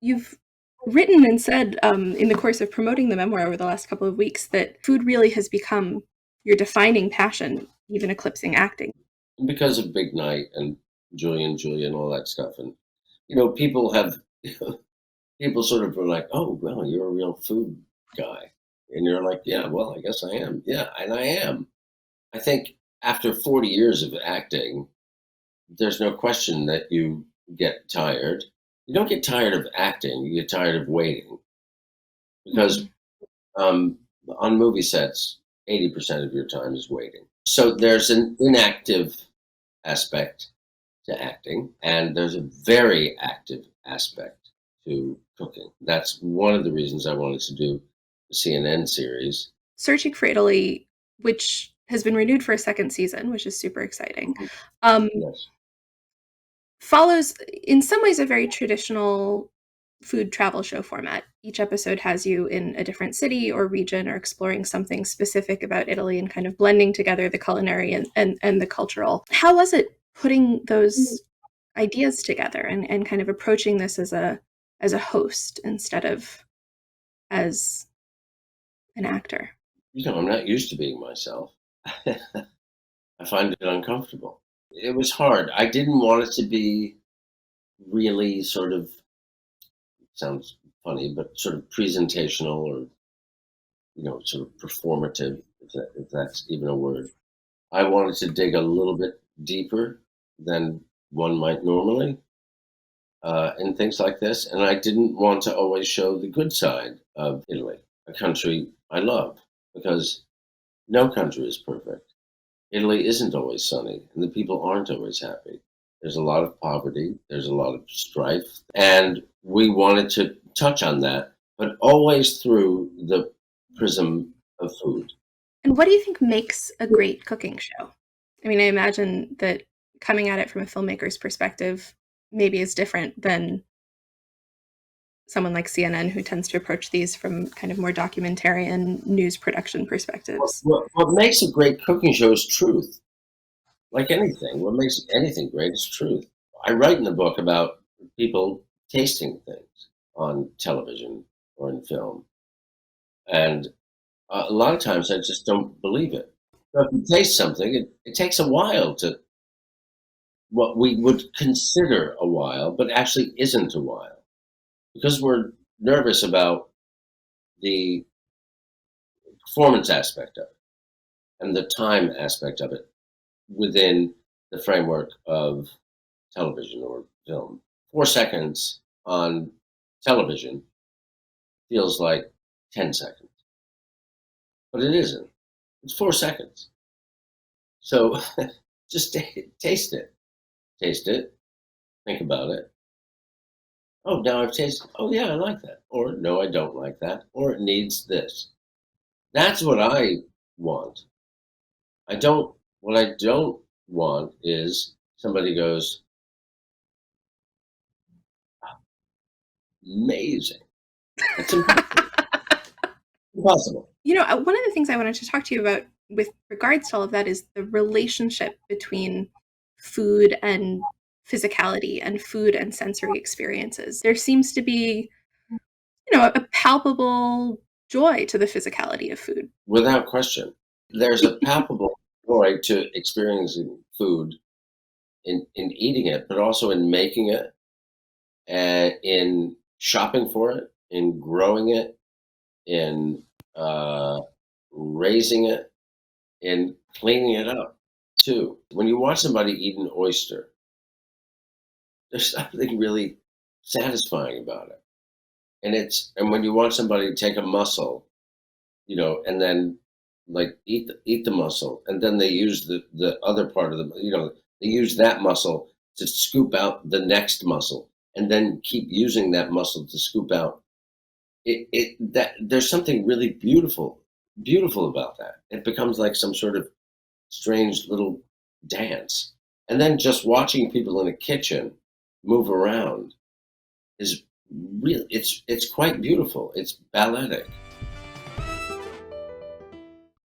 You've written and said in the course of promoting the memoir over the last couple of weeks that food really has become your defining passion, even eclipsing acting. because of Big Night and Julia and all that stuff. And people have people sort of are like, "Oh, well, you're a real food guy," and you're like, "Yeah, well, I guess I am. Yeah, and I am." I think after 40 years of acting, there's no question that you get tired. You don't get tired of acting; you get tired of waiting because Mm-hmm. um, on movie sets, 80% of your time is waiting. So there's an inactive aspect to acting, and there's a very active aspect to cooking. That's one of the reasons I wanted to do the CNN series. Searching for Italy, which has been renewed for a second season, which is super exciting, Mhm. um, Yes. follows in some ways a very traditional food travel show format. Each episode has you in a different city or region or exploring something specific about Italy and kind of blending together the culinary and the cultural. How was it putting those ideas together and kind of approaching this as a host instead of as an actor? I'm not used to being myself. I find it uncomfortable. It was hard. I didn't want it to be really sort of, sounds funny, but sort of presentational or, sort of performative, if that's even a word. I wanted to dig a little bit deeper than one might normally in things like this. And I didn't want to always show the good side of Italy, a country I love, because no country is perfect. Italy isn't always sunny, and the people aren't always happy. There's a lot of poverty, there's a lot of strife, and we wanted to touch on that, but always through the prism of food. And what do you think makes a great cooking show? I mean, I imagine that coming at it from a filmmaker's perspective maybe is different than someone like CNN who tends to approach these from kind of more documentarian news production perspectives. What makes a great cooking show is truth. Like anything, what makes anything great is truth. I write in the book about people tasting things on television or in film, and a lot of times I just don't believe it. So if you taste something, it takes a while to what we would consider a while, but actually isn't a while because we're nervous about the performance aspect of it and the time aspect of it within the framework of television or film. 4 seconds on television feels like 10 seconds, but it isn't. It's 4 seconds. So just taste it. Taste it. Think about it. Oh, now I've tasted. Oh, yeah, I like that. Or no, I don't like that. Or it needs this. That's what I want. I don't. What I don't want is somebody goes, amazing. That's impossible. Impossible. One of the things I wanted to talk to you about with regards to all of that is the relationship between food and physicality and food and sensory experiences. There seems to be, a palpable joy to the physicality of food. Without question. There's a palpable joy to experiencing food in eating it, but also in making it, and in shopping for it, in growing it, in raising it, in cleaning it up too. When you watch somebody eat an oyster, there's something really satisfying about it. And when you watch somebody take a mussel, and then like eat the mussel, and then they use the other part of they use that mussel to scoop out the next mussel, and then keep using that mussel to scoop out that there's something really beautiful about that. It becomes like some sort of strange little dance. And then just watching people in a kitchen move around is really it's quite beautiful. It's balletic.